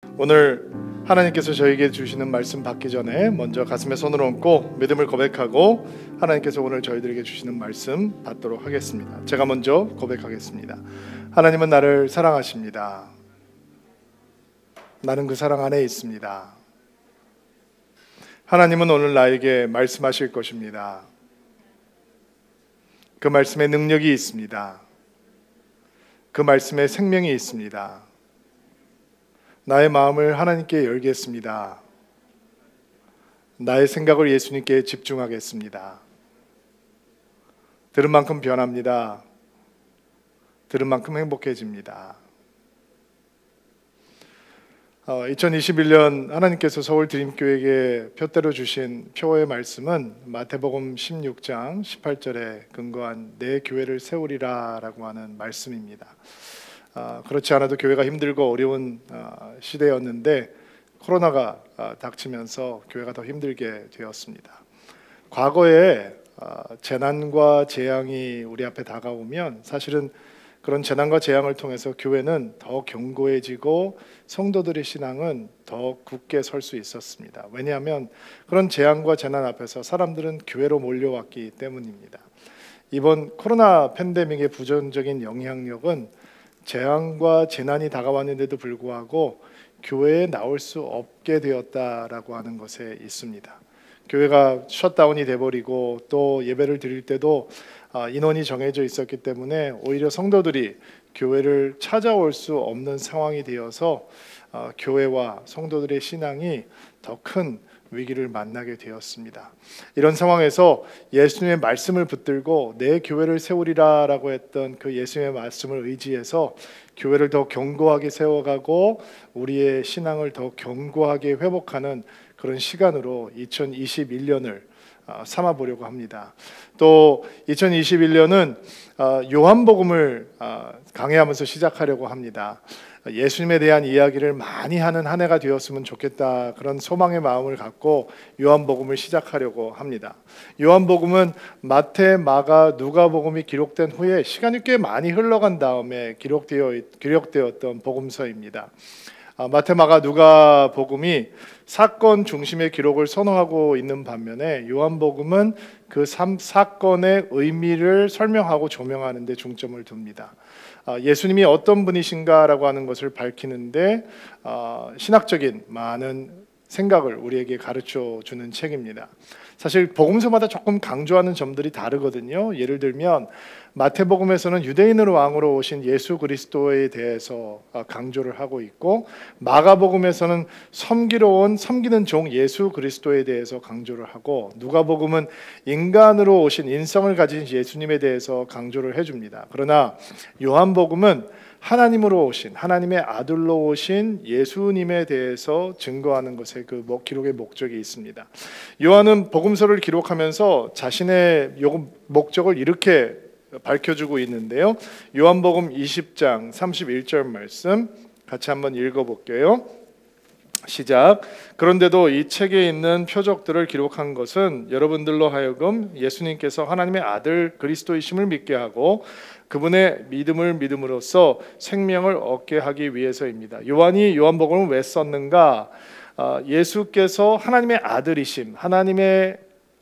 오늘 하나님께서 저에게 주시는 말씀 받기 전에 먼저 가슴에 손을 얹고 믿음을 고백하고 하나님께서 오늘 저희들에게 주시는 말씀 받도록 하겠습니다. 제가 먼저 고백하겠습니다. 하나님은 나를 사랑하십니다. 나는 그 사랑 안에 있습니다. 하나님은 오늘 나에게 말씀하실 것입니다. 그 말씀에 능력이 있습니다. 그 말씀에 생명이 있습니다. 나의 마음을 하나님께 열겠습니다. 나의 생각을 예수님께 집중하겠습니다. 들은 만큼 변합니다. 들은 만큼 행복해집니다. 2021년 하나님께서 서울 드림교회에게 표대로 주신 표의 말씀은 마태복음 16장 18절에 근거한 내 교회를 세우리라 라고 하는 말씀입니다. 그렇지 않아도 교회가 힘들고 어려운 시대였는데 코로나가 닥치면서 교회가 더 힘들게 되었습니다. 과거에 재난과 재앙이 우리 앞에 다가오면 사실은 그런 재난과 재앙을 통해서 교회는 더 견고해지고 성도들의 신앙은 더 굳게 설 수 있었습니다. 왜냐하면 그런 재앙과 재난 앞에서 사람들은 교회로 몰려왔기 때문입니다. 이번 코로나 팬데믹의 부정적인 영향력은 재앙과 재난이 다가왔는데도 불구하고 교회에 나올 수 없게 되었다라고 하는 것에 있습니다. 교회가 셧다운이 돼버리고 또 예배를 드릴 때도 인원이 정해져 있었기 때문에 오히려 성도들이 교회를 찾아올 수 없는 상황이 되어서 교회와 성도들의 신앙이 더 큰 위기를 만나게 되었습니다. 이런 상황에서 예수님의 말씀을 붙들고 내 교회를 세우리라라고 했던 그 예수님의 말씀을 의지해서 교회를 더 견고하게 세워가고 우리의 신앙을 더 견고하게 회복하는 그런 시간으로 2021년을 삼아보려고 합니다. 또 2021년은 요한복음을 강해하면서 시작하려고 합니다. 예수님에 대한 이야기를 많이 하는 한 해가 되었으면 좋겠다, 그런 소망의 마음을 갖고 요한복음을 시작하려고 합니다. 요한복음은 마태, 마가, 누가복음이 기록된 후에 시간이 꽤 많이 흘러간 다음에 기록되었던 복음서입니다. 마태, 마가, 누가복음이 사건 중심의 기록을 선호하고 있는 반면에 요한복음은 그 사건의 의미를 설명하고 조명하는 데 중점을 둡니다. 예수님이 어떤 분이신가라고 하는 것을 밝히는데 신학적인 많은 생각을 우리에게 가르쳐 주는 책입니다. 사실 복음서마다 조금 강조하는 점들이 다르거든요. 예를 들면 마태복음에서는 유대인으로 왕으로 오신 예수 그리스도에 대해서 강조를 하고 있고, 마가복음에서는 섬기는 종 예수 그리스도에 대해서 강조를 하고, 누가복음은 인간으로 오신 인성을 가진 예수님에 대해서 강조를 해줍니다. 그러나 요한복음은 하나님으로 오신, 하나님의 아들로 오신 예수님에 대해서 증거하는 것에 그 기록의 목적이 있습니다. 요한은 복음서를 기록하면서 자신의 목적을 이렇게 밝혀주고 있는데요. 요한복음 20장 31절 말씀 같이 한번 읽어볼게요. 시작. 그런데도 이 책에 있는 표적들을 기록한 것은 여러분들로 하여금 예수님께서 하나님의 아들 그리스도이심을 믿게 하고 그분의 믿음을 믿음으로써 생명을 얻게 하기 위해서입니다. 요한이 요한복음을 왜 썼는가? 예수께서 하나님의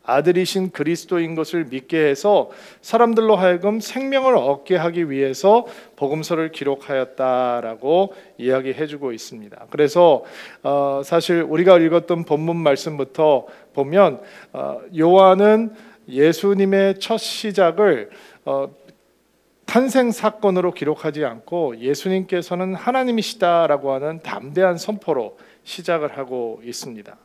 아들이신 그리스도인 것을 믿게 해서 사람들로 하여금 생명을 얻게 하기 위해서 복음서를 기록하였다라고 이야기해주고 있습니다. 그래서 사실 우리가 읽었던 본문 말씀부터 보면 요한은 예수님의 첫 시작을 탄생 사건으로 기록하지 않고 예수님께서는 하나님이시다라고 하는 담대한 선포로 시작을 하고 있습니다.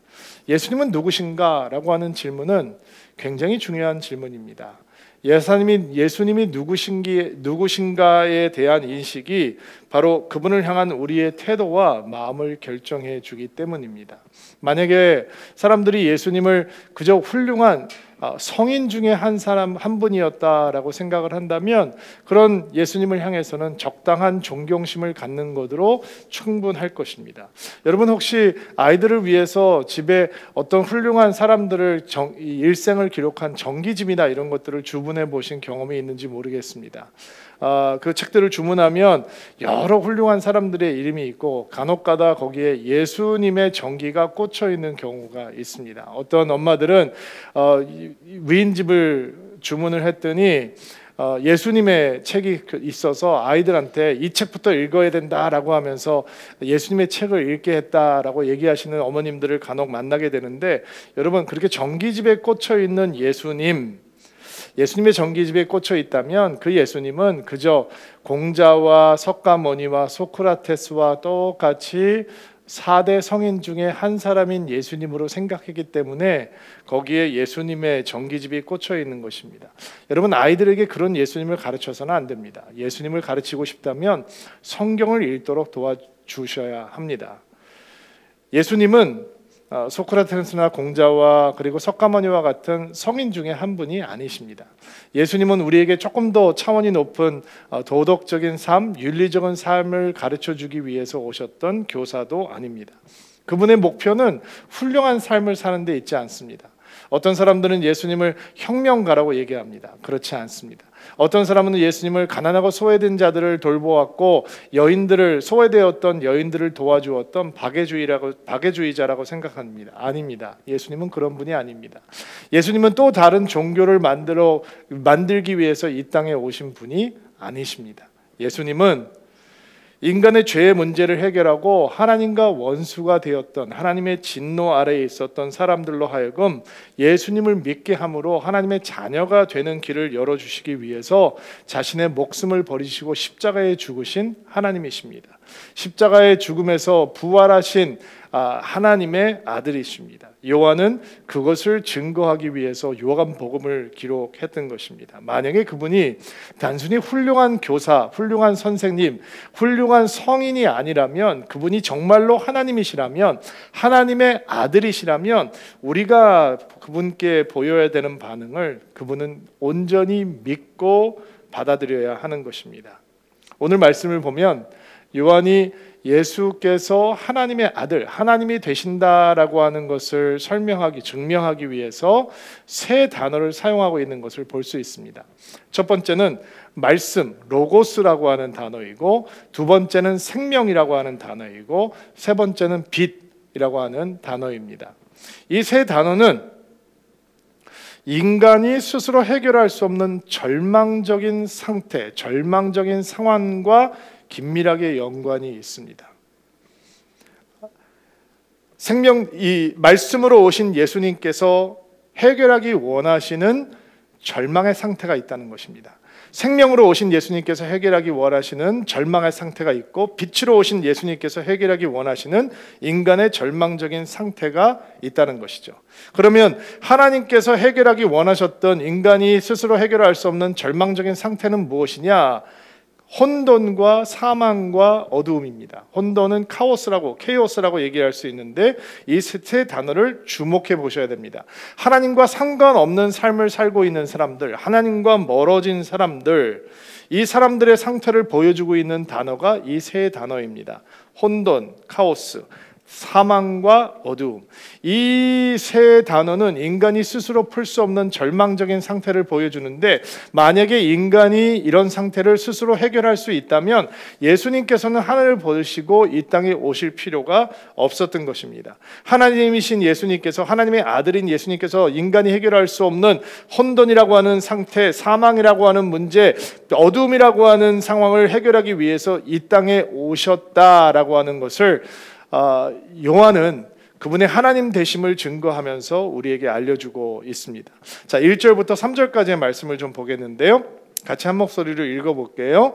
예수님은 누구신가라고 하는 질문은 굉장히 중요한 질문입니다. 예수님이 누구신가에 대한 인식이 바로 그분을 향한 우리의 태도와 마음을 결정해 주기 때문입니다. 만약에 사람들이 예수님을 그저 훌륭한 성인 중에 한 분이었다라고 생각을 한다면 그런 예수님을 향해서는 적당한 존경심을 갖는 것으로 충분할 것입니다. 여러분 혹시 아이들을 위해서 집에 어떤 훌륭한 사람들을 일생을 기록한 정기집이나 이런 것들을 주문해 보신 경험이 있는지 모르겠습니다. 그 책들을 주문하면 여러 훌륭한 사람들의 이름이 있고 간혹가다 거기에 예수님의 정기가 꽂혀 있는 경우가 있습니다. 어떤 엄마들은 위인집을 주문을 했더니 예수님의 책이 있어서 아이들한테 이 책부터 읽어야 된다라고 하면서 예수님의 책을 읽게 했다라고 얘기하시는 어머님들을 간혹 만나게 되는데, 여러분, 그렇게 정기집에 꽂혀 있는 예수님의 정기집에 꽂혀 있다면 그 예수님은 그저 공자와 석가모니와 소크라테스와 똑같이 4대 성인 중에 한 사람인 예수님으로 생각했기 때문에 거기에 예수님의 정기집이 꽂혀 있는 것입니다. 여러분, 아이들에게 그런 예수님을 가르쳐서는 안 됩니다. 예수님을 가르치고 싶다면 성경을 읽도록 도와주셔야 합니다. 예수님은 소크라테스나 공자와 그리고 석가모니와 같은 성인 중에 한 분이 아니십니다. 예수님은 우리에게 조금 더 차원이 높은 도덕적인 삶, 윤리적인 삶을 가르쳐주기 위해서 오셨던 교사도 아닙니다. 그분의 목표는 훌륭한 삶을 사는 데 있지 않습니다. 어떤 사람들은 예수님을 혁명가라고 얘기합니다. 그렇지 않습니다. 어떤 사람은 예수님을 가난하고 소외된 자들을 돌보았고 소외되었던 여인들을 도와주었던 박애주의자라고 생각합니다. 아닙니다. 예수님은 그런 분이 아닙니다. 예수님은 또 다른 종교를 만들기 위해서 이 땅에 오신 분이 아니십니다. 예수님은 인간의 죄의 문제를 해결하고 하나님과 원수가 되었던, 하나님의 진노 아래에 있었던 사람들로 하여금 예수님을 믿게 함으로 하나님의 자녀가 되는 길을 열어주시기 위해서 자신의 목숨을 버리시고 십자가에 죽으신 하나님이십니다. 십자가의 죽음에서 부활하신 하나님의 아들이십니다. 요한은 그것을 증거하기 위해서 요한복음을 기록했던 것입니다. 만약에 그분이 단순히 훌륭한 교사, 훌륭한 선생님, 훌륭한 성인이 아니라면, 그분이 정말로 하나님이시라면, 하나님의 아들이시라면 우리가 그분께 보여야 되는 반응을 그분은 온전히 믿고 받아들여야 하는 것입니다. 오늘 말씀을 보면 요한이 예수께서 하나님의 아들, 하나님이 되신다라고 하는 것을 증명하기 위해서 세 단어를 사용하고 있는 것을 볼 수 있습니다. 첫 번째는 말씀, 로고스라고 하는 단어이고, 두 번째는 생명이라고 하는 단어이고, 세 번째는 빛이라고 하는 단어입니다. 이 세 단어는 인간이 스스로 해결할 수 없는 절망적인 상태, 절망적인 상황과 긴밀하게 연관이 있습니다. 이 말씀으로 오신 예수님께서 해결하기 원하시는 절망의 상태가 있다는 것입니다. 생명으로 오신 예수님께서 해결하기 원하시는 절망의 상태가 있고, 빛으로 오신 예수님께서 해결하기 원하시는 인간의 절망적인 상태가 있다는 것이죠. 그러면 하나님께서 해결하기 원하셨던 인간이 스스로 해결할 수 없는 절망적인 상태는 무엇이냐? 혼돈과 사망과 어두움입니다. 혼돈은 케오스라고 얘기할 수 있는데, 이 세 단어를 주목해 보셔야 됩니다. 하나님과 상관없는 삶을 살고 있는 사람들, 하나님과 멀어진 사람들, 이 사람들의 상태를 보여주고 있는 단어가 이 세 단어입니다. 혼돈, 카오스, 사망과 어두움. 이 세 단어는 인간이 스스로 풀 수 없는 절망적인 상태를 보여주는데, 만약에 인간이 이런 상태를 스스로 해결할 수 있다면 예수님께서는 하늘을 보시고 이 땅에 오실 필요가 없었던 것입니다. 하나님이신 예수님께서, 하나님의 아들인 예수님께서 인간이 해결할 수 없는 혼돈이라고 하는 상태, 사망이라고 하는 문제, 어두움이라고 하는 상황을 해결하기 위해서 이 땅에 오셨다라고 하는 것을 요한은 그분의 하나님 되심을 증거하면서 우리에게 알려주고 있습니다. 자, 1절부터 3절까지의 말씀을 좀 보겠는데요, 같이 한 목소리로 읽어볼게요.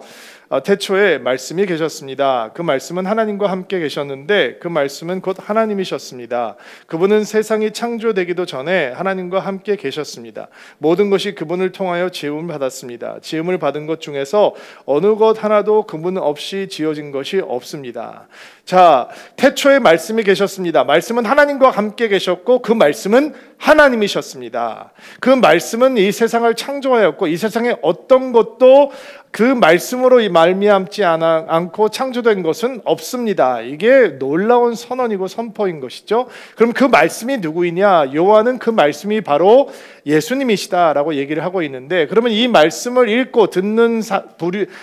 태초에 말씀이 계셨습니다. 그 말씀은 하나님과 함께 계셨는데 그 말씀은 곧 하나님이셨습니다. 그분은 세상이 창조되기도 전에 하나님과 함께 계셨습니다. 모든 것이 그분을 통하여 지음을 받았습니다. 지음을 받은 것 중에서 어느 것 하나도 그분 없이 지어진 것이 없습니다. 자, 태초에 말씀이 계셨습니다. 말씀은 하나님과 함께 계셨고 그 말씀은 하나님이셨습니다. 그 말씀은 이 세상을 창조하였고 이 세상에 어떤 것도 그 말씀으로 말미암지 않고 창조된 것은 없습니다. 이게 놀라운 선언이고 선포인 것이죠. 그럼 그 말씀이 누구이냐? 요한은 그 말씀이 바로 예수님이시다라고 얘기를 하고 있는데, 그러면 이 말씀을 읽고 듣는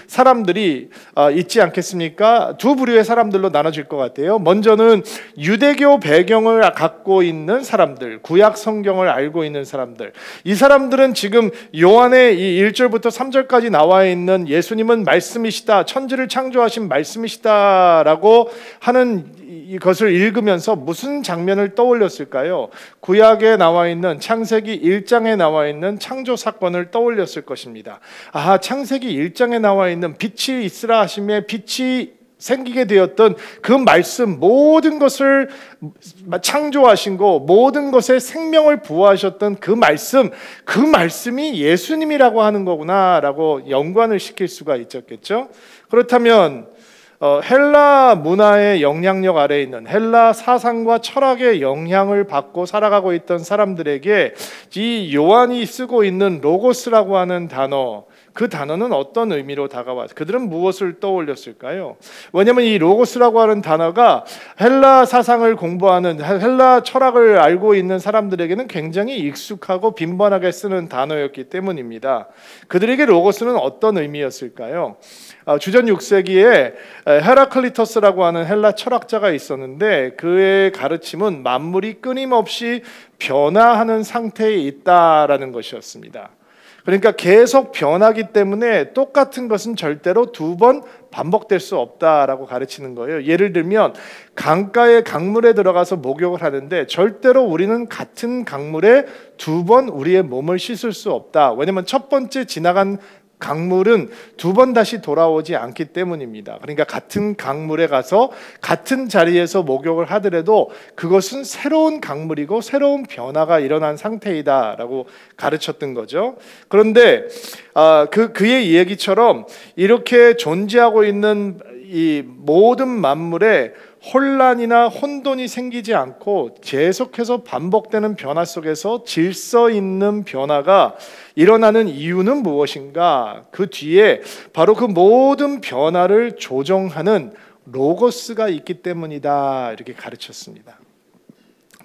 사람들이 있지 않겠습니까? 두 부류의 사람들로 나눠질 것 같아요. 먼저는 유대교 배경을 갖고 있는 사람들, 구약 성경을 알고 있는 사람들. 이 사람들은 지금 요한의 이 1절부터 3절까지 나와 있는 예수님은 말씀이시다, 천지를 창조하신 말씀이시다라고 하는 이것을 읽으면서 무슨 장면을 떠올렸을까요? 구약에 나와 있는 창세기 1장에 나와 있는 창조 사건을 떠올렸을 것입니다. 아, 창세기 1장에 나와 있는 빛이 있으라 하심에 빛이 생기게 되었던 그 말씀, 모든 것을 창조하신 거, 모든 것에 생명을 부어하셨던 그 말씀이 예수님이라고 하는 거구나라고 연관을 시킬 수가 있었겠죠. 그렇다면 헬라 문화의 영향력 아래에 있는, 헬라 사상과 철학의 영향을 받고 살아가고 있던 사람들에게 이 요한이 쓰고 있는 로고스라고 하는 단어, 그 단어는 어떤 의미로 다가왔을까요? 그들은 무엇을 떠올렸을까요? 왜냐하면 이 로고스라고 하는 단어가 헬라 사상을 공부하는, 헬라 철학을 알고 있는 사람들에게는 굉장히 익숙하고 빈번하게 쓰는 단어였기 때문입니다. 그들에게 로고스는 어떤 의미였을까요? 주전 6세기에 헤라클리토스라고 하는 헬라 철학자가 있었는데, 그의 가르침은 만물이 끊임없이 변화하는 상태에 있다라는 것이었습니다. 그러니까 계속 변하기 때문에 똑같은 것은 절대로 두 번 반복될 수 없다라고 가르치는 거예요. 예를 들면 강가의 강물에 들어가서 목욕을 하는데 절대로 우리는 같은 강물에 두 번 우리의 몸을 씻을 수 없다. 왜냐하면 첫 번째 지나간 강물은 두 번 다시 돌아오지 않기 때문입니다. 그러니까 같은 강물에 가서 같은 자리에서 목욕을 하더라도 그것은 새로운 강물이고 새로운 변화가 일어난 상태이다라고 가르쳤던 거죠. 그런데 그의 이야기처럼 이렇게 존재하고 있는 이 모든 만물에 혼란이나 혼돈이 생기지 않고 계속해서 반복되는 변화 속에서 질서 있는 변화가 일어나는 이유는 무엇인가? 그 뒤에 바로 그 모든 변화를 조정하는 로고스가 있기 때문이다, 이렇게 가르쳤습니다.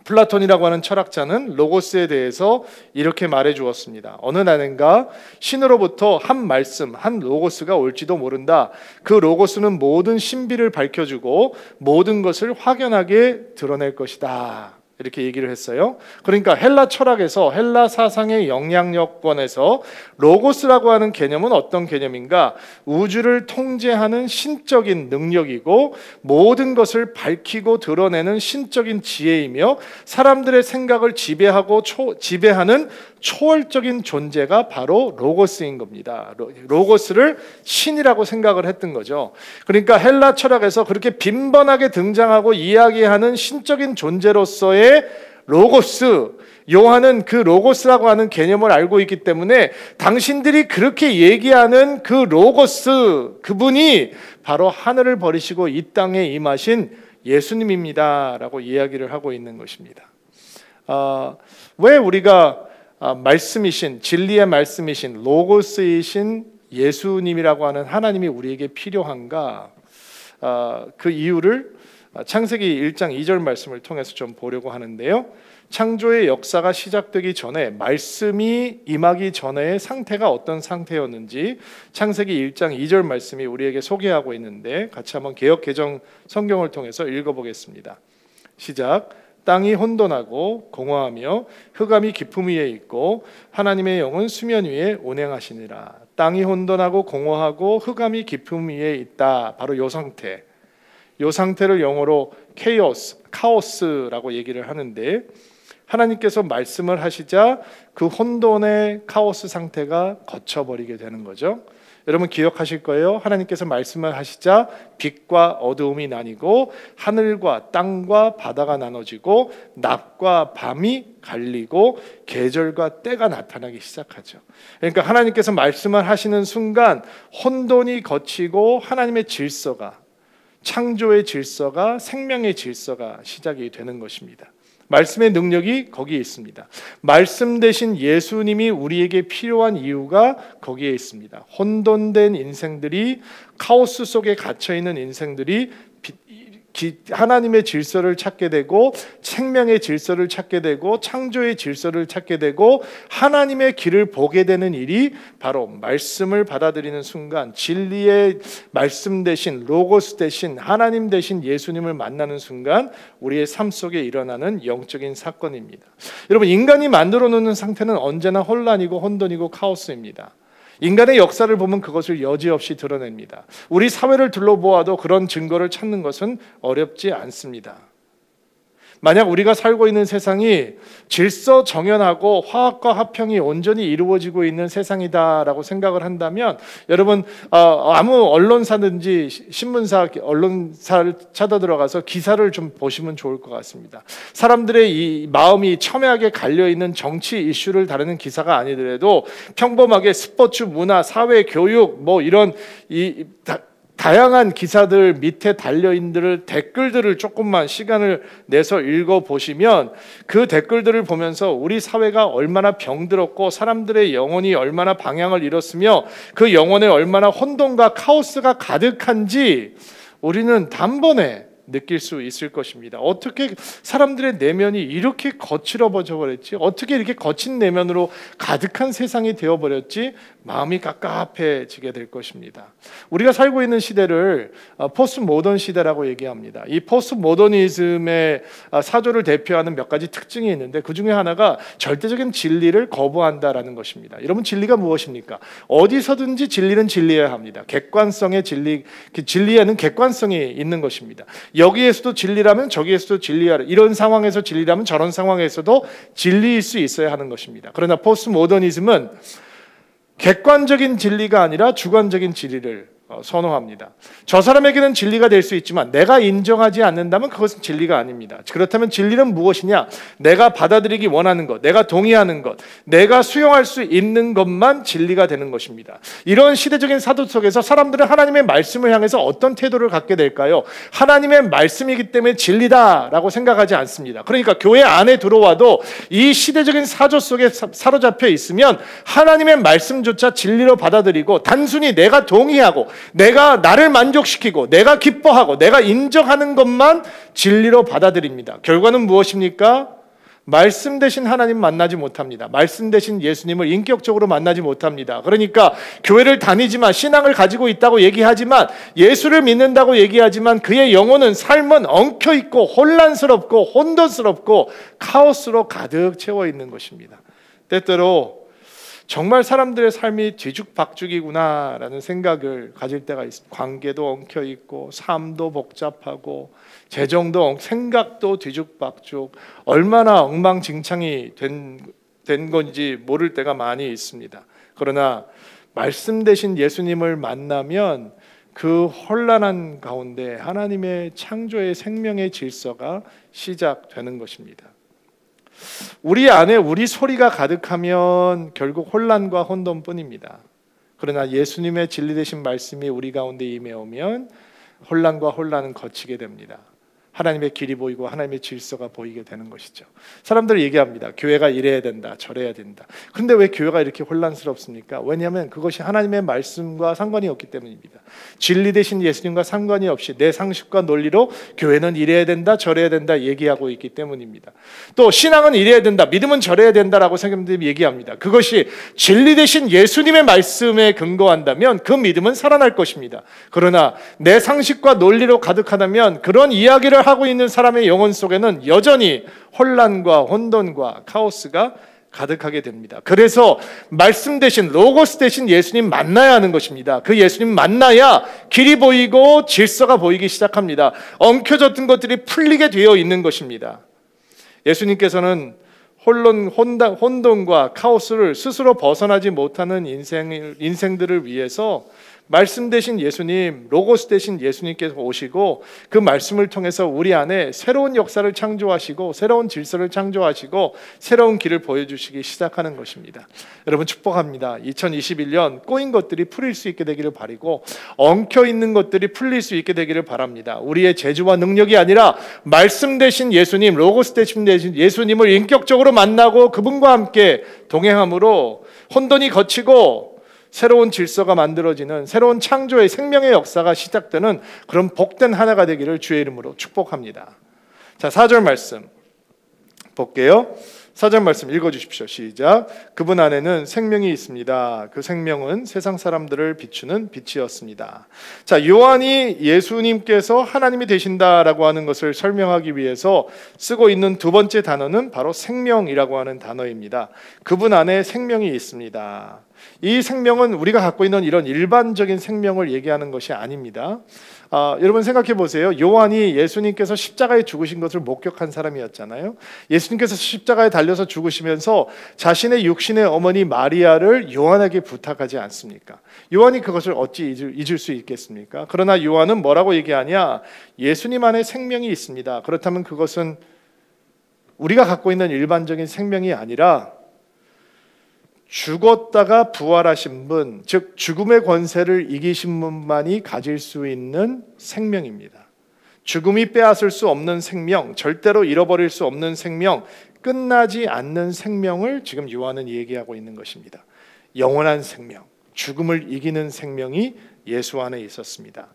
플라톤이라고 하는 철학자는 로고스에 대해서 이렇게 말해 주었습니다. 어느 날인가 신으로부터 한 말씀, 한 로고스가 올지도 모른다. 그 로고스는 모든 신비를 밝혀주고 모든 것을 확연하게 드러낼 것이다, 이렇게 얘기를 했어요. 그러니까 헬라 철학에서, 헬라 사상의 영향력권에서 로고스라고 하는 개념은 어떤 개념인가? 우주를 통제하는 신적인 능력이고 모든 것을 밝히고 드러내는 신적인 지혜이며 사람들의 생각을 지배하고 지배하는 초월적인 존재가 바로 로고스인 겁니다. 로고스를 신이라고 생각을 했던 거죠. 그러니까 헬라 철학에서 그렇게 빈번하게 등장하고 이야기하는 신적인 존재로서의 로고스, 요한은 그 로고스라고 하는 개념을 알고 있기 때문에 당신들이 그렇게 얘기하는 그 로고스, 그분이 바로 하늘을 버리시고 이 땅에 임하신 예수님입니다라고 이야기를 하고 있는 것입니다. 왜 우리가 말씀이신, 진리의 말씀이신 로고스이신 예수님이라고 하는 하나님이 우리에게 필요한가? 그 이유를 창세기 1장 2절 말씀을 통해서 좀 보려고 하는데요. 창조의 역사가 시작되기 전에, 말씀이 임하기 전의 상태가 어떤 상태였는지 창세기 1장 2절 말씀이 우리에게 소개하고 있는데, 같이 한번 개역 개정 성경을 통해서 읽어보겠습니다. 시작. 땅이 혼돈하고 공허하며 흑암이 깊음 위에 있고 하나님의 영은 수면 위에 운행하시니라. 땅이 혼돈하고 공허하고 흑암이 깊음 위에 있다. 바로 요 상태. 요 상태를 영어로 카오스라고 얘기를 하는데, 하나님께서 말씀을 하시자 그 혼돈의 카오스 상태가 거쳐버리게 되는 거죠. 여러분 기억하실 거예요. 하나님께서 말씀을 하시자 빛과 어두움이 나뉘고 하늘과 땅과 바다가 나눠지고 낮과 밤이 갈리고 계절과 때가 나타나기 시작하죠. 그러니까 하나님께서 말씀을 하시는 순간 혼돈이 거치고 하나님의 질서가, 창조의 질서가, 생명의 질서가 시작이 되는 것입니다. 말씀의 능력이 거기에 있습니다. 말씀 대신 예수님이 우리에게 필요한 이유가 거기에 있습니다. 혼돈된 인생들이, 카오스 속에 갇혀있는 인생들이 하나님의 질서를 찾게 되고, 생명의 질서를 찾게 되고, 창조의 질서를 찾게 되고, 하나님의 길을 보게 되는 일이 바로 말씀을 받아들이는 순간, 진리의 말씀 대신, 로고스 대신, 하나님 대신 예수님을 만나는 순간 우리의 삶 속에 일어나는 영적인 사건입니다. 여러분, 인간이 만들어 놓는 상태는 언제나 혼란이고 혼돈이고 카오스입니다. 인간의 역사를 보면 그것을 여지없이 드러냅니다. 우리 사회를 둘러보아도 그런 증거를 찾는 것은 어렵지 않습니다. 만약 우리가 살고 있는 세상이 질서 정연하고 화합과 화평이 온전히 이루어지고 있는 세상이다라고 생각을 한다면, 여러분 아무 언론사든지 신문사, 언론사를 찾아 들어가서 기사를 좀 보시면 좋을 것 같습니다. 사람들의 이 마음이 첨예하게 갈려있는 정치 이슈를 다루는 기사가 아니더라도 평범하게 스포츠, 문화, 사회, 교육 이런 다양한 기사들 밑에 달려있는 댓글들을 조금만 시간을 내서 읽어보시면, 그 댓글들을 보면서 우리 사회가 얼마나 병들었고 사람들의 영혼이 얼마나 방향을 잃었으며 그 영혼에 얼마나 혼돈과 카오스가 가득한지 우리는 단번에 느낄 수 있을 것입니다. 어떻게 사람들의 내면이 이렇게 거칠어져 버렸지? 어떻게 이렇게 거친 내면으로 가득한 세상이 되어버렸지? 마음이 깝깝해지게 될 것입니다. 우리가 살고 있는 시대를 포스트 모던 시대라고 얘기합니다. 이 포스트 모더니즘의 사조를 대표하는 몇 가지 특징이 있는데, 그 중에 하나가 절대적인 진리를 거부한다라는 것입니다. 여러분, 진리가 무엇입니까? 어디서든지 진리는 진리여야 합니다. 객관성의 진리, 진리에는 객관성이 있는 것입니다. 여기에서도 진리라면 저기에서도 진리하라. 이런 상황에서 진리라면 저런 상황에서도 진리일 수 있어야 하는 것입니다. 그러나 포스트 모더니즘은 객관적인 진리가 아니라 주관적인 진리를 선호합니다. 저 사람에게는 진리가 될 수 있지만 내가 인정하지 않는다면 그것은 진리가 아닙니다. 그렇다면 진리는 무엇이냐? 내가 받아들이기 원하는 것, 내가 동의하는 것, 내가 수용할 수 있는 것만 진리가 되는 것입니다. 이런 시대적인 사도 속에서 사람들은 하나님의 말씀을 향해서 어떤 태도를 갖게 될까요? 하나님의 말씀이기 때문에 진리다라고 생각하지 않습니다. 그러니까 교회 안에 들어와도 이 시대적인 사조 속에 사로잡혀 있으면 하나님의 말씀조차 진리로 받아들이고, 단순히 내가 동의하고 내가 나를 만족시키고 내가 기뻐하고 내가 인정하는 것만 진리로 받아들입니다. 결과는 무엇입니까? 말씀 대신 하나님 만나지 못합니다. 말씀 대신 예수님을 인격적으로 만나지 못합니다. 그러니까 교회를 다니지만, 신앙을 가지고 있다고 얘기하지만, 예수를 믿는다고 얘기하지만 그의 영혼은, 삶은 엉켜있고 혼란스럽고 혼돈스럽고 카오스로 가득 채워 있는 것입니다. 때때로 정말 사람들의 삶이 뒤죽박죽이구나라는 생각을 가질 때가 있습니다. 관계도 엉켜있고 삶도 복잡하고 재정도, 생각도 뒤죽박죽, 얼마나 엉망진창이 된 건지 모를 때가 많이 있습니다. 그러나 말씀 대신 예수님을 만나면 그 혼란한 가운데 하나님의 창조의 생명의 질서가 시작되는 것입니다. 우리 안에 우리 소리가 가득하면 결국 혼란과 혼돈뿐입니다. 그러나 예수님의 진리 되신 말씀이 우리 가운데 임해오면 혼란과 혼란은 거치게 됩니다. 하나님의 길이 보이고 하나님의 질서가 보이게 되는 것이죠. 사람들이 얘기합니다. 교회가 이래야 된다, 저래야 된다. 그런데 왜 교회가 이렇게 혼란스럽습니까? 왜냐하면 그것이 하나님의 말씀과 상관이 없기 때문입니다. 진리 되신 예수님과 상관이 없이 내 상식과 논리로 교회는 이래야 된다, 저래야 된다 얘기하고 있기 때문입니다. 또 신앙은 이래야 된다, 믿음은 저래야 된다라고 사람들이 얘기합니다. 그것이 진리 되신 예수님의 말씀에 근거한다면 그 믿음은 살아날 것입니다. 그러나 내 상식과 논리로 가득하다면 그런 이야기를 하고 있는 사람의 영혼 속에는 여전히 혼란과 혼돈과 카오스가 가득하게 됩니다. 그래서 말씀 대신, 로고스 대신 예수님 만나야 하는 것입니다. 그 예수님 만나야 길이 보이고 질서가 보이기 시작합니다. 엉켜졌던 것들이 풀리게 되어 있는 것입니다. 예수님께서는 혼돈과 카오스를 스스로 벗어나지 못하는 인생들을 위해서 말씀 되신 예수님, 로고스 되신 예수님께서 오시고 그 말씀을 통해서 우리 안에 새로운 역사를 창조하시고 새로운 질서를 창조하시고 새로운 길을 보여주시기 시작하는 것입니다. 여러분 축복합니다. 2021년 꼬인 것들이 풀릴 수 있게 되기를 바라고 엉켜있는 것들이 풀릴 수 있게 되기를 바랍니다. 우리의 재주와 능력이 아니라 말씀 되신 예수님, 로고스 되신 예수님을 인격적으로 만나고 그분과 함께 동행함으로 혼돈이 거치고 새로운 질서가 만들어지는 새로운 창조의 생명의 역사가 시작되는 그런 복된 하나가 되기를 주의 이름으로 축복합니다. 자, 4절 말씀 볼게요. 4절 말씀 읽어주십시오. 시작. 그분 안에는 생명이 있습니다. 그 생명은 세상 사람들을 비추는 빛이었습니다. 자, 요한이 예수님께서 하나님이 되신다라고 하는 것을 설명하기 위해서 쓰고 있는 두 번째 단어는 바로 생명이라고 하는 단어입니다. 그분 안에 생명이 있습니다. 이 생명은 우리가 갖고 있는 이런 일반적인 생명을 얘기하는 것이 아닙니다. 여러분 생각해 보세요. 요한이 예수님께서 십자가에 죽으신 것을 목격한 사람이었잖아요. 예수님께서 십자가에 달려서 죽으시면서 자신의 육신의 어머니 마리아를 요한에게 부탁하지 않습니까? 요한이 그것을 어찌 잊을 수 있겠습니까? 그러나 요한은 뭐라고 얘기하냐? 예수님 안에 생명이 있습니다. 그렇다면 그것은 우리가 갖고 있는 일반적인 생명이 아니라 죽었다가 부활하신 분, 즉 죽음의 권세를 이기신 분만이 가질 수 있는 생명입니다. 죽음이 빼앗을 수 없는 생명, 절대로 잃어버릴 수 없는 생명, 끝나지 않는 생명을 지금 요한은 얘기하고 있는 것입니다. 영원한 생명, 죽음을 이기는 생명이 예수 안에 있었습니다.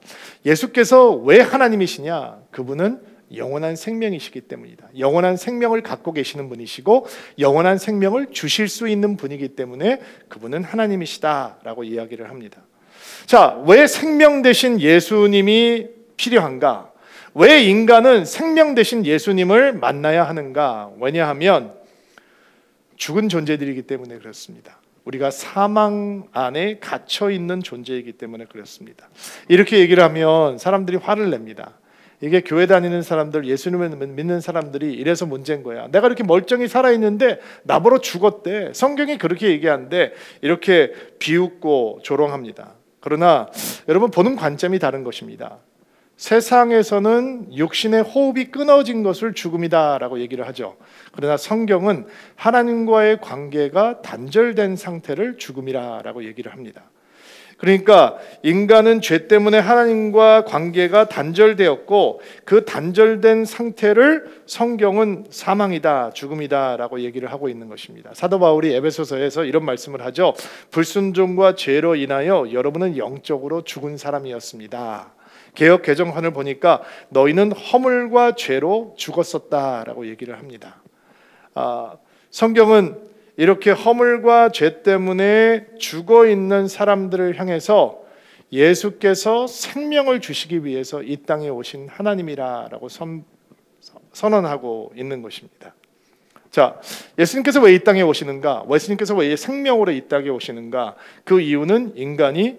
예수께서 왜 하나님이시냐? 그분은 영원한 생명이시기 때문이다. 영원한 생명을 갖고 계시는 분이시고 영원한 생명을 주실 수 있는 분이기 때문에 그분은 하나님이시다라고 이야기를 합니다. 자, 왜 생명 되신 예수님이 필요한가? 왜 인간은 생명 되신 예수님을 만나야 하는가? 왜냐하면 죽은 존재들이기 때문에 그렇습니다. 우리가 사망 안에 갇혀 있는 존재이기 때문에 그렇습니다. 이렇게 얘기를 하면 사람들이 화를 냅니다. 이게 교회 다니는 사람들, 예수님을 믿는 사람들이 이래서 문제인 거야. 내가 이렇게 멀쩡히 살아있는데 나보러 죽었대. 성경이 그렇게 얘기하는데 이렇게 비웃고 조롱합니다. 그러나 여러분 보는 관점이 다른 것입니다. 세상에서는 육신의 호흡이 끊어진 것을 죽음이다라고 얘기를 하죠. 그러나 성경은 하나님과의 관계가 단절된 상태를 죽음이라고 얘기를 합니다. 그러니까 인간은 죄 때문에 하나님과 관계가 단절되었고 그 단절된 상태를 성경은 사망이다, 죽음이다라고 얘기를 하고 있는 것입니다. 사도 바울이 에베소서에서 이런 말씀을 하죠. 불순종과 죄로 인하여 여러분은 영적으로 죽은 사람이었습니다. 개역 개정판을 보니까 너희는 허물과 죄로 죽었었다라고 얘기를 합니다. 성경은 이렇게 허물과 죄 때문에 죽어 있는 사람들을 향해서 예수께서 생명을 주시기 위해서 이 땅에 오신 하나님이라고 선언하고 있는 것입니다. 자, 예수님께서 왜 이 땅에 오시는가? 예수님께서 왜 생명으로 이 땅에 오시는가? 그 이유는 인간이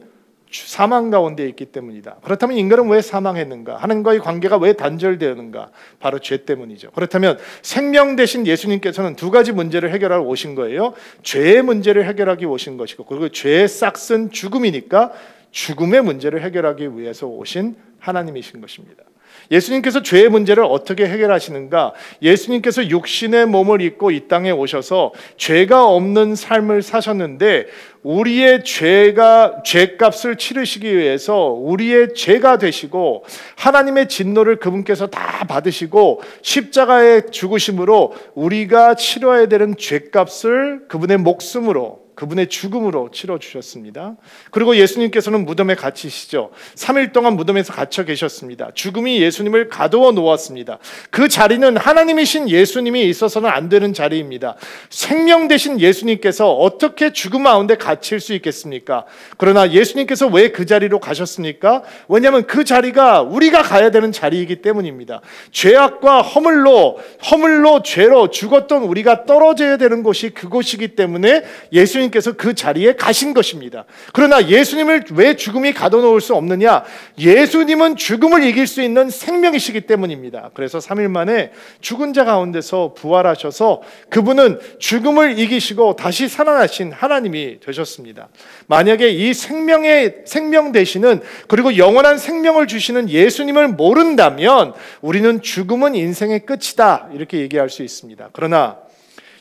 사망 가운데 있기 때문이다. 그렇다면 인간은 왜 사망했는가? 하나님과의 관계가 왜 단절되었는가? 바로 죄 때문이죠. 그렇다면 생명 되신 예수님께서는 두 가지 문제를 해결하러 오신 거예요. 죄의 문제를 해결하기 오신 것이고, 그리고 죄의 싹슨 죽음이니까 죽음의 문제를 해결하기 위해서 오신 하나님이신 것입니다. 예수님께서 죄의 문제를 어떻게 해결하시는가? 예수님께서 육신의 몸을 입고 이 땅에 오셔서 죄가 없는 삶을 사셨는데 우리의 죄값을 치르시기 위해서 우리의 죄가 되시고 하나님의 진노를 그분께서 다 받으시고 십자가에 죽으심으로 우리가 치러야 되는 죄값을 그분의 목숨으로, 그분의 죽음으로 치러주셨습니다. 그리고 예수님께서는 무덤에 갇히시죠. 3일 동안 무덤에서 갇혀 계셨습니다. 죽음이 예수님을 가두어 놓았습니다. 그 자리는 하나님이신 예수님이 있어서는 안 되는 자리입니다. 생명 되신 예수님께서 어떻게 죽음 가운데 갇힐 수 있겠습니까? 그러나 예수님께서 왜 그 자리로 가셨습니까? 왜냐하면 그 자리가 우리가 가야 되는 자리이기 때문입니다. 죄악과 허물로 죄로 죽었던 우리가 떨어져야 되는 곳이 그곳이기 때문에 예수님 예수님께서 그 자리에 가신 것입니다. 그러나 예수님을 왜 죽음이 가둬놓을 수 없느냐? 예수님은 죽음을 이길 수 있는 생명이시기 때문입니다. 그래서 3일 만에 죽은 자 가운데서 부활하셔서 그분은 죽음을 이기시고 다시 살아나신 하나님이 되셨습니다. 만약에 이 생명 되시는, 그리고 영원한 생명을 주시는 예수님을 모른다면 우리는 죽음은 인생의 끝이다 이렇게 얘기할 수 있습니다. 그러나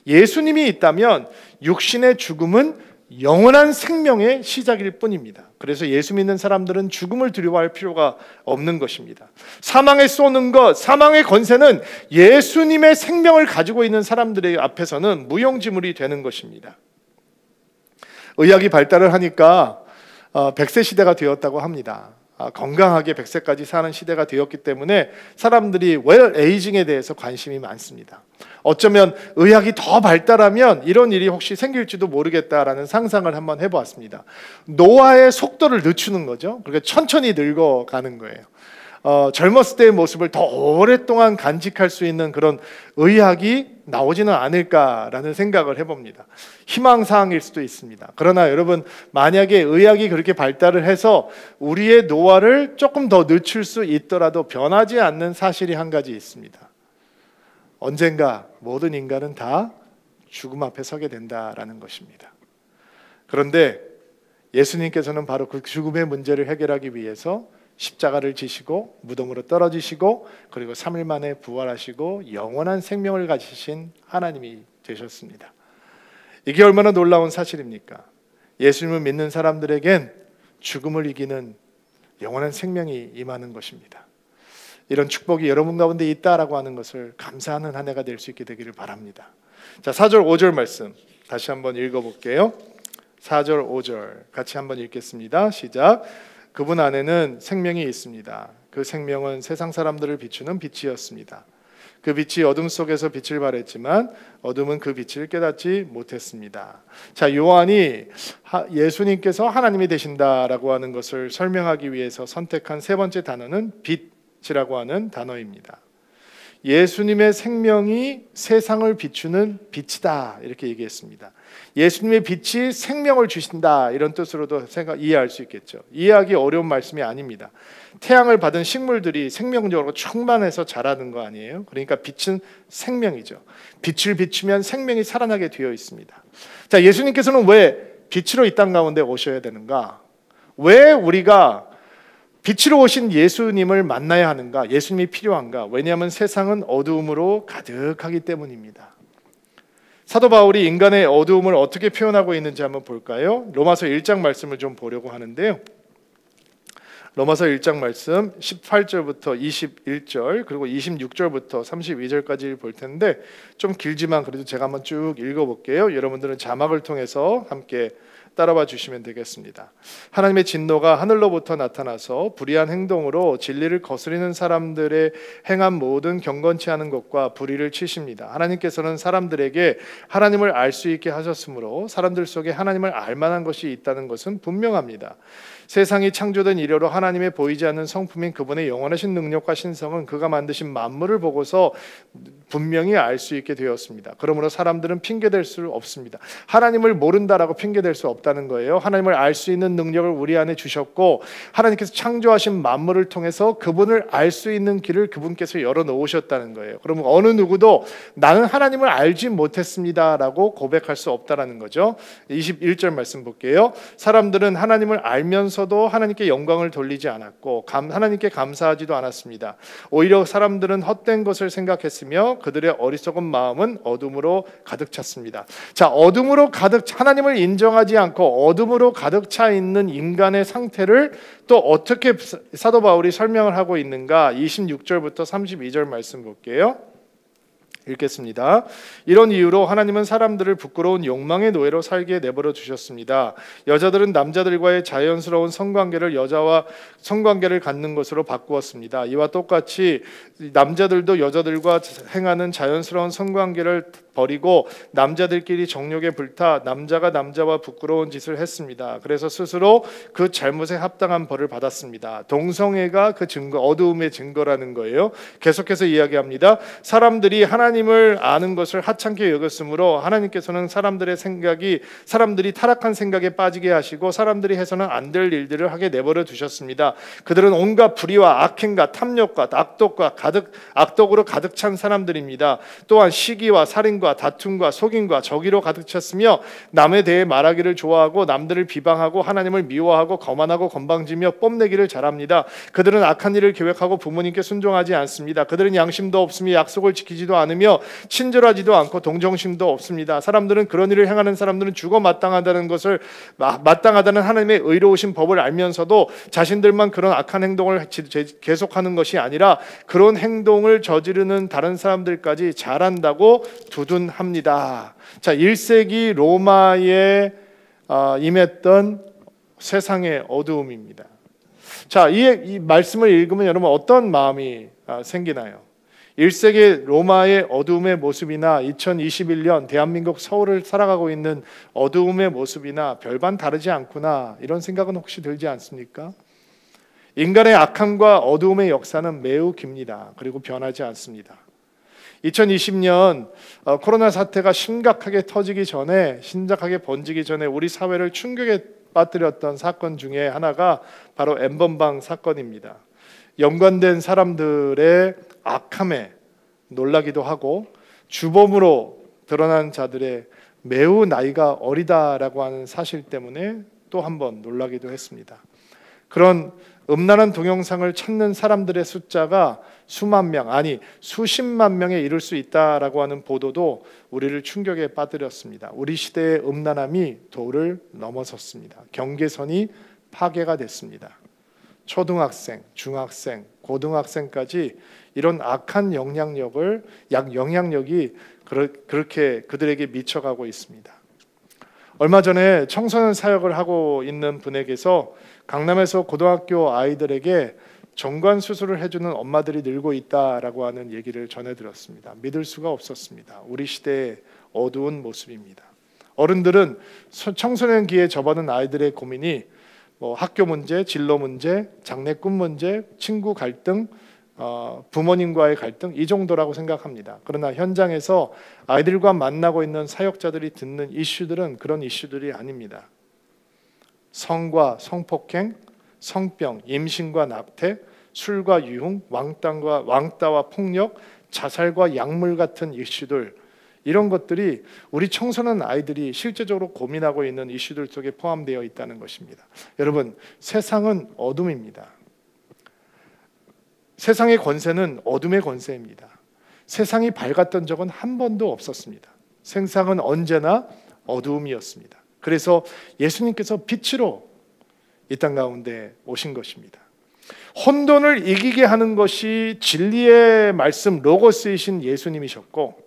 예수님이 있다면 육신의 죽음은 영원한 생명의 시작일 뿐입니다. 그래서 예수 믿는 사람들은 죽음을 두려워할 필요가 없는 것입니다. 사망에 쏘는 것, 사망의 권세는 예수님의 생명을 가지고 있는 사람들의 앞에서는 무용지물이 되는 것입니다. 의학이 발달을 하니까 100세 시대가 되었다고 합니다. 건강하게 100세까지 사는 시대가 되었기 때문에 사람들이 웰 에이징에 대해서 관심이 많습니다. 어쩌면 의학이 더 발달하면 이런 일이 혹시 생길지도 모르겠다라는 상상을 한번 해보았습니다. 노화의 속도를 늦추는 거죠. 그러니까 천천히 늙어가는 거예요. 젊었을 때의 모습을 더 오랫동안 간직할 수 있는 그런 의학이 나오지는 않을까라는 생각을 해봅니다. 희망사항일 수도 있습니다. 그러나 여러분, 만약에 의학이 그렇게 발달을 해서 우리의 노화를 조금 더 늦출 수 있더라도 변하지 않는 사실이 한 가지 있습니다. 언젠가 모든 인간은 다 죽음 앞에 서게 된다라는 것입니다. 그런데 예수님께서는 바로 그 죽음의 문제를 해결하기 위해서 십자가를 지시고 무덤으로 떨어지시고 그리고 3일 만에 부활하시고 영원한 생명을 가지신 하나님이 되셨습니다. 이게 얼마나 놀라운 사실입니까? 예수님을 믿는 사람들에겐 죽음을 이기는 영원한 생명이 임하는 것입니다. 이런 축복이 여러분 가운데 있다라고 하는 것을 감사하는 한 해가 될 수 있게 되기를 바랍니다. 자, 4절 5절 말씀 다시 한번 읽어볼게요. 4절 5절 같이 한번 읽겠습니다. 시작. 그분 안에는 생명이 있습니다. 그 생명은 세상 사람들을 비추는 빛이었습니다. 그 빛이 어둠 속에서 빛을 발했지만 어둠은 그 빛을 깨닫지 못했습니다. 자, 요한이 예수님께서 하나님이 되신다라고 하는 것을 설명하기 위해서 선택한 세 번째 단어는 빛이라고 하는 단어입니다. 예수님의 생명이 세상을 비추는 빛이다 이렇게 얘기했습니다. 예수님의 빛이 생명을 주신다 이런 뜻으로도 이해할 수 있겠죠. 이해하기 어려운 말씀이 아닙니다. 태양을 받은 식물들이 생명력으로 충만해서 자라는 거 아니에요? 그러니까 빛은 생명이죠. 빛을 비추면 생명이 살아나게 되어 있습니다. 자, 예수님께서는 왜 빛으로 이 땅 가운데 오셔야 되는가? 왜 우리가 빛으로 오신 예수님을 만나야 하는가? 예수님이 필요한가? 왜냐하면 세상은 어두움으로 가득하기 때문입니다. 사도 바울이 인간의 어두움을 어떻게 표현하고 있는지 한번 볼까요? 로마서 1장 말씀을 좀 보려고 하는데요. 로마서 1장 말씀 18절부터 21절 그리고 26절부터 32절까지 볼 텐데 좀 길지만 그래도 제가 한번 쭉 읽어볼게요. 여러분들은 자막을 통해서 함께 따라와 주시면 되겠습니다. 하나님의 진노가 하늘로부터 나타나서 불의한 행동으로 진리를 거스리는 사람들의 행한 모든 경건치 않은 것과 불의를 치십니다. 하나님께서는 사람들에게 하나님을 알 수 있게 하셨으므로 사람들 속에 하나님을 알 만한 것이 있다는 것은 분명합니다. 세상이 창조된 이래로 하나님의 보이지 않는 성품인 그분의 영원하신 능력과 신성은 그가 만드신 만물을 보고서 분명히 알 수 있게 되었습니다. 그러므로 사람들은 핑계댈 수 없습니다. 하나님을 모른다라고 핑계댈 수 없다는 거예요. 하나님을 알 수 있는 능력을 우리 안에 주셨고 하나님께서 창조하신 만물을 통해서 그분을 알 수 있는 길을 그분께서 열어놓으셨다는 거예요. 그러면 어느 누구도 나는 하나님을 알지 못했습니다라고 고백할 수 없다라는 거죠. 21절 말씀 볼게요. 사람들은 하나님을 알면서도 하나님께 영광을 돌리지 않았고 하나님께 감사하지도 않았습니다. 오히려 사람들은 헛된 것을 생각했으며 그들의 어리석은 마음은 어둠으로 가득 찼습니다. 자, 어둠으로 하나님을 인정하지 않고 어둠으로 가득 차 있는 인간의 상태를 또 어떻게 사도 바울이 설명을 하고 있는가? 26절부터 32절 말씀 볼게요. 읽겠습니다. 이런 이유로 하나님은 사람들을 부끄러운 욕망의 노예로 살게 내버려 두셨습니다. 여자들은 남자들과의 자연스러운 성관계를 여자와 성관계를 갖는 것으로 바꾸었습니다. 이와 똑같이 남자들도 여자들과 행하는 자연스러운 성관계를 버리고 남자들끼리 정욕에 불타 남자가 남자와 부끄러운 짓을 했습니다. 그래서 스스로 그 잘못에 합당한 벌을 받았습니다. 동성애가 그 증거, 어두움의 증거라는 거예요. 계속해서 이야기합니다. 사람들이 하나님을 아는 것을 하찮게 여겼으므로 하나님께서는 사람들이 타락한 생각에 빠지게 하시고 사람들이 해서는 안 될 일들을 하게 내버려 두셨습니다. 그들은 온갖 불의와 악행과 탐욕과 악독으로 가득 찬 사람들입니다. 또한 시기와 살인과 다툼과 속임과 적의로 가득 찼으며 남에 대해 말하기를 좋아하고 남들을 비방하고 하나님을 미워하고 거만하고 건방지며 뽐내기를 잘합니다. 그들은 악한 일을 계획하고 부모님께 순종하지 않습니다. 그들은 양심도 없으며 약속을 지키지도 않으며 친절하지도 않고 동정심도 없습니다. 사람들은 그런 일을 행하는 사람들은 죽어 마땅하다는 하나님의 의로우신 법을 알면서도 자신들만 그런 악한 행동을 계속하는 것이 아니라 그런 행동을 저지르는 다른 사람들까지 잘한다고 두둔합니다. 자, 1세기 로마에 임했던 세상의 어두움입니다. 자, 이 말씀을 읽으면 여러분 어떤 마음이 생기나요? 1세기 로마의 어두움의 모습이나 2021년 대한민국 서울을 살아가고 있는 어두움의 모습이나 별반 다르지 않구나, 이런 생각은 혹시 들지 않습니까? 인간의 악함과 어두움의 역사는 매우 깁니다. 그리고 변하지 않습니다. 2020년 코로나 사태가 심각하게 번지기 전에 우리 사회를 충격에 빠뜨렸던 사건 중에 하나가 바로 N번방 사건입니다. 연관된 사람들의 악함에 놀라기도 하고 주범으로 드러난 자들의 매우 나이가 어리다라고 하는 사실 때문에 또 한 번 놀라기도 했습니다. 그런 음란한 동영상을 찾는 사람들의 숫자가 수만 명, 아니 수십만 명에 이를 수 있다라고 하는 보도도 우리를 충격에 빠뜨렸습니다. 우리 시대의 음란함이 도를 넘어섰습니다. 경계선이 파괴가 됐습니다. 초등학생, 중학생, 고등학생까지 이런 악한 영향력이 그렇게 그들에게 미쳐가고 있습니다. 얼마 전에 청소년 사역을 하고 있는 분에게서 강남에서 고등학교 아이들에게 정관 수술을 해주는 엄마들이 늘고 있다라고 하는 얘기를 전해들었습니다. 믿을 수가 없었습니다. 우리 시대의 어두운 모습입니다. 어른들은 청소년기에 접어든 아이들의 고민이 학교 문제, 진로 문제, 장래꿈 문제, 친구 갈등, 부모님과의 갈등, 이 정도라고 생각합니다. 그러나 현장에서 아이들과 만나고 있는 사역자들이 듣는 이슈들은 그런 이슈들이 아닙니다. 성과 성폭행, 성병, 임신과 낙태, 술과 유흥, 왕따와 폭력, 자살과 약물 같은 이슈들, 이런 것들이 우리 청소년 아이들이 실제적으로 고민하고 있는 이슈들 속에 포함되어 있다는 것입니다. 여러분, 세상은 어둠입니다. 세상의 권세는 어둠의 권세입니다. 세상이 밝았던 적은 한 번도 없었습니다. 세상은 언제나 어두움이었습니다. 그래서 예수님께서 빛으로 이 땅 가운데 오신 것입니다. 혼돈을 이기게 하는 것이 진리의 말씀 로고스이신 예수님이셨고,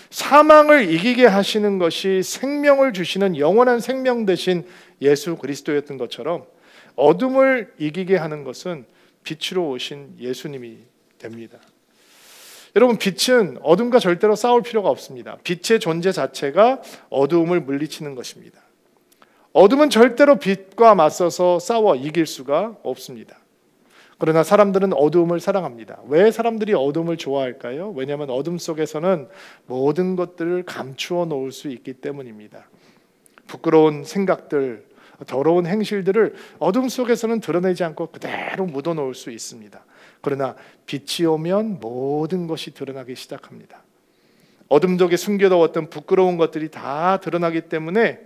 사망을 이기게 하시는 것이 생명을 주시는 영원한 생명 되신 예수 그리스도였던 것처럼 어둠을 이기게 하는 것은 빛으로 오신 예수님이 됩니다. 여러분, 빛은 어둠과 절대로 싸울 필요가 없습니다. 빛의 존재 자체가 어두움을 물리치는 것입니다. 어둠은 절대로 빛과 맞서서 싸워 이길 수가 없습니다. 그러나 사람들은 어두움을 사랑합니다. 왜 사람들이 어두움을 좋아할까요? 왜냐하면 어둠 속에서는 모든 것들을 감추어 놓을 수 있기 때문입니다. 부끄러운 생각들, 더러운 행실들을 어둠 속에서는 드러내지 않고 그대로 묻어 놓을 수 있습니다. 그러나 빛이 오면 모든 것이 드러나기 시작합니다. 어둠 속에 숨겨두었던 부끄러운 것들이 다 드러나기 때문에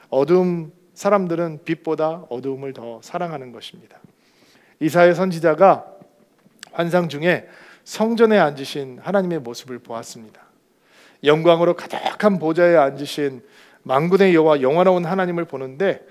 어둠 사람들은 빛보다 어두움을 더 사랑하는 것입니다. 이사야 선지자가 환상 중에 성전에 앉으신 하나님의 모습을 보았습니다. 영광으로 가득한 보좌에 앉으신 만군의 여호와 영화로운 하나님을 보는데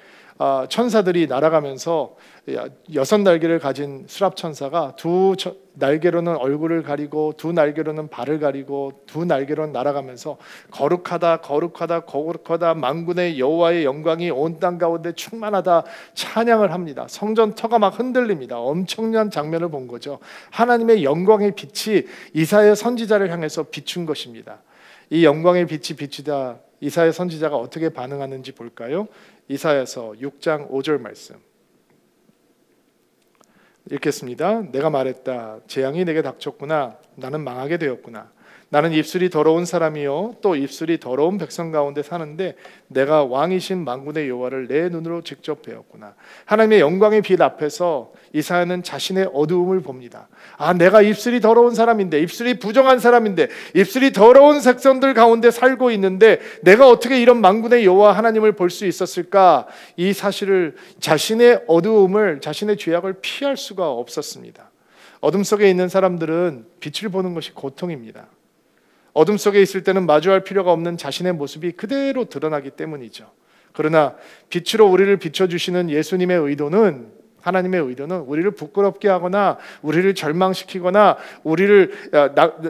천사들이 날아가면서 6날개를 가진 수랍천사가 두 날개로는 얼굴을 가리고 두 날개로는 발을 가리고 두 날개로는 날아가면서 거룩하다 거룩하다 거룩하다 만군의 여호와의 영광이 온 땅 가운데 충만하다 찬양을 합니다. 성전 터가 막 흔들립니다. 엄청난 장면을 본 거죠. 하나님의 영광의 빛이 이사야 선지자를 향해서 비춘 것입니다. 이 영광의 빛이 비치다 이사야 선지자가 어떻게 반응하는지 볼까요? 이사야서 6장 5절 말씀 읽겠습니다. 내가 말했다. 재앙이 내게 닥쳤구나. 나는 망하게 되었구나. 나는 입술이 더러운 사람이요 또 입술이 더러운 백성 가운데 사는데 내가 왕이신 만군의 여호와를 내 눈으로 직접 배웠구나. 하나님의 영광의 빛 앞에서 이사야는 자신의 어두움을 봅니다. 아, 내가 입술이 더러운 사람인데, 입술이 부정한 사람인데, 입술이 더러운 백성들 가운데 살고 있는데 내가 어떻게 이런 만군의 여호와 하나님을 볼 수 있었을까? 이 사실을, 자신의 어두움을, 자신의 죄악을 피할 수가 없었습니다. 어둠 속에 있는 사람들은 빛을 보는 것이 고통입니다. 어둠 속에 있을 때는 마주할 필요가 없는 자신의 모습이 그대로 드러나기 때문이죠. 그러나 빛으로 우리를 비춰주시는 예수님의 의도는, 하나님의 의도는 우리를 부끄럽게 하거나 우리를 절망시키거나 우리를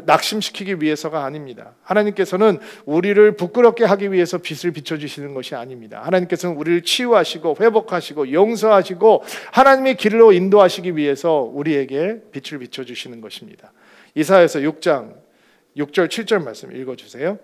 낙심시키기 위해서가 아닙니다. 하나님께서는 우리를 부끄럽게 하기 위해서 빛을 비춰주시는 것이 아닙니다. 하나님께서는 우리를 치유하시고 회복하시고 용서하시고 하나님의 길로 인도하시기 위해서 우리에게 빛을 비춰주시는 것입니다. 이사야서 6장 6절 7절 말씀 읽어주세요.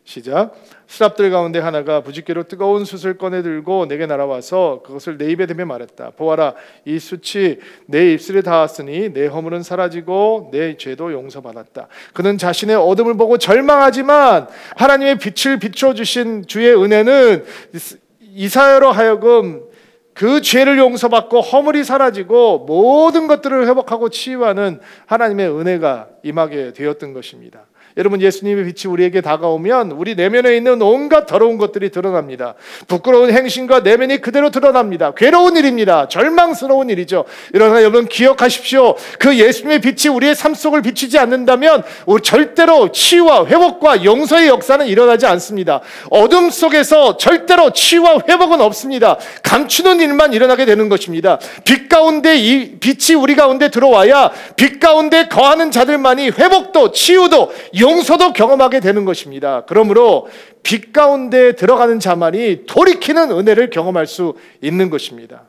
시작. 스랍들 가운데 하나가 부짓개로 뜨거운 숯을 꺼내 들고 내게 날아와서 그것을 내 입에 대며 말했다. 보아라, 이 숯이 내 입술에 닿았으니 내 허물은 사라지고 내 죄도 용서받았다. 그는 자신의 어둠을 보고 절망하지만 하나님의 빛을 비춰주신 주의 은혜는 이사야로 하여금 그 죄를 용서받고 허물이 사라지고 모든 것들을 회복하고 치유하는 하나님의 은혜가 임하게 되었던 것입니다. 여러분, 예수님의 빛이 우리에게 다가오면 우리 내면에 있는 온갖 더러운 것들이 드러납니다. 부끄러운 행실과 내면이 그대로 드러납니다. 괴로운 일입니다. 절망스러운 일이죠. 그러나 여러분 기억하십시오. 그 예수님의 빛이 우리의 삶 속을 비추지 않는다면 절대로 치유와 회복과 용서의 역사는 일어나지 않습니다. 어둠 속에서 절대로 치유와 회복은 없습니다. 감추는 일만 일어나게 되는 것입니다. 빛 가운데 이 빛이 우리 가운데 들어와야 빛 가운데 거하는 자들만이 회복도 치유도 용서도 경험하게 되는 것입니다. 그러므로 빛 가운데 들어가는 자만이 돌이키는 은혜를 경험할 수 있는 것입니다.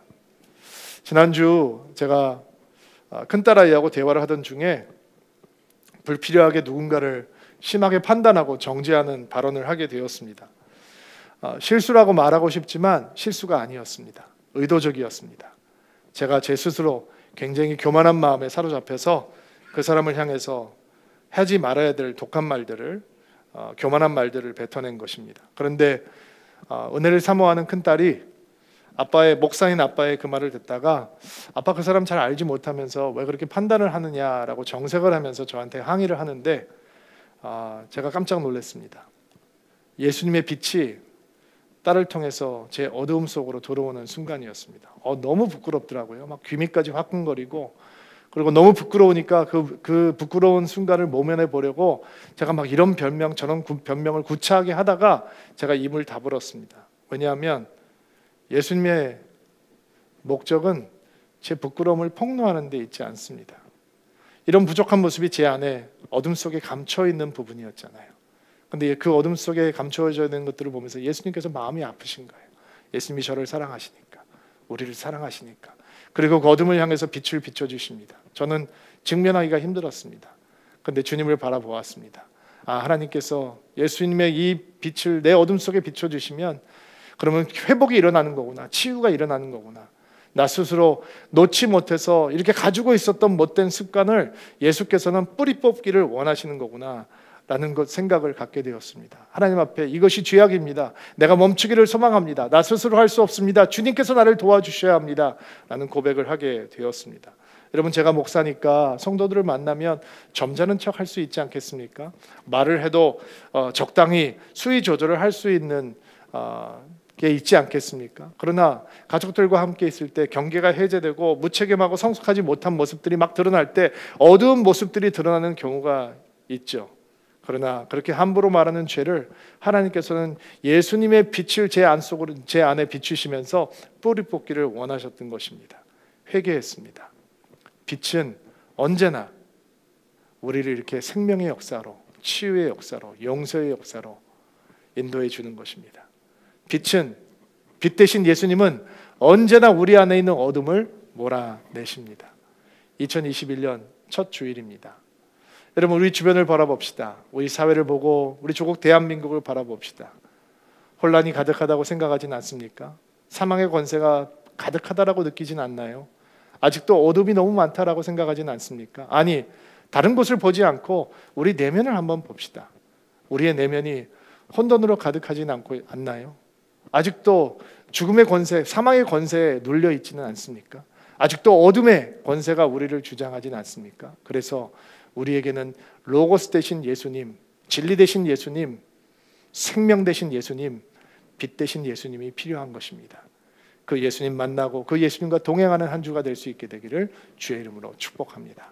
지난주 제가 큰딸아이하고 대화를 하던 중에 불필요하게 누군가를 심하게 판단하고 정죄하는 발언을 하게 되었습니다. 실수라고 말하고 싶지만 실수가 아니었습니다. 의도적이었습니다. 제가 제 스스로 굉장히 교만한 마음에 사로잡혀서 그 사람을 향해서 하지 말아야 될 독한 말들을, 교만한 말들을 뱉어낸 것입니다. 그런데 은혜를 사모하는 큰딸이 목사인 아빠의 그 말을 듣다가 아빠 그 사람 잘 알지 못하면서 왜 그렇게 판단을 하느냐라고 정색을 하면서 저한테 항의를 하는데 제가 깜짝 놀랐습니다. 예수님의 빛이 딸을 통해서 제 어두움 속으로 들어오는 순간이었습니다. 너무 부끄럽더라고요. 막 귀밑까지 화끈거리고, 그리고 너무 부끄러우니까 그 부끄러운 순간을 모면해 보려고 제가 막 이런 변명 저런 변명을 구차하게 하다가 제가 입을 다물었습니다. 왜냐하면 예수님의 목적은 제 부끄러움을 폭로하는 데 있지 않습니다. 이런 부족한 모습이 제 안에 어둠 속에 감춰 있는 부분이었잖아요. 근데 그 어둠 속에 감춰져 있는 것들을 보면서 예수님께서 마음이 아프신 거예요. 예수님이 저를 사랑하시니까, 우리를 사랑하시니까. 그리고 그 어둠을 향해서 빛을 비춰주십니다. 저는 직면하기가 힘들었습니다. 그런데 주님을 바라보았습니다. 하나님께서 예수님의 이 빛을 내 어둠 속에 비춰주시면 그러면 회복이 일어나는 거구나, 치유가 일어나는 거구나. 나 스스로 놓지 못해서 이렇게 가지고 있었던 못된 습관을 예수께서는 뿌리 뽑기를 원하시는 거구나 라는 생각을 갖게 되었습니다. 하나님 앞에 이것이 죄악입니다. 내가 멈추기를 소망합니다. 나 스스로 할 수 없습니다. 주님께서 나를 도와주셔야 합니다 라는 고백을 하게 되었습니다. 여러분, 제가 목사니까 성도들을 만나면 점잖은 척 할 수 있지 않겠습니까? 말을 해도 적당히 수위 조절을 할 수 있는 게 있지 않겠습니까? 그러나 가족들과 함께 있을 때 경계가 해제되고 무책임하고 성숙하지 못한 모습들이 막 드러날 때 어두운 모습들이 드러나는 경우가 있죠. 그러나 그렇게 함부로 말하는 죄를 하나님께서는 예수님의 빛을 제 안에 비추시면서 뿌리 뽑기를 원하셨던 것입니다. 회개했습니다. 빛은 언제나 우리를 이렇게 생명의 역사로, 치유의 역사로, 용서의 역사로 인도해 주는 것입니다. 빛 대신 예수님은 언제나 우리 안에 있는 어둠을 몰아내십니다. 2021년 첫 주일입니다. 여러분, 우리 주변을 바라봅시다. 우리 사회를 보고 우리 조국 대한민국을 바라봅시다. 혼란이 가득하다고 생각하진 않습니까? 사망의 권세가 가득하다라고 느끼진 않나요? 아직도 어둠이 너무 많다라고 생각하진 않습니까? 아니, 다른 곳을 보지 않고 우리 내면을 한번 봅시다. 우리의 내면이 혼돈으로 가득하진 않나요? 아직도 죽음의 권세, 사망의 권세에 눌려 있지는 않습니까? 아직도 어둠의 권세가 우리를 주장하진 않습니까? 그래서 우리에게는 로고스 대신 예수님, 진리 대신 예수님, 생명 대신 예수님, 빛 대신 예수님이 필요한 것입니다. 그 예수님 만나고 그 예수님과 동행하는 한 주가 될 수 있게 되기를 주의 이름으로 축복합니다.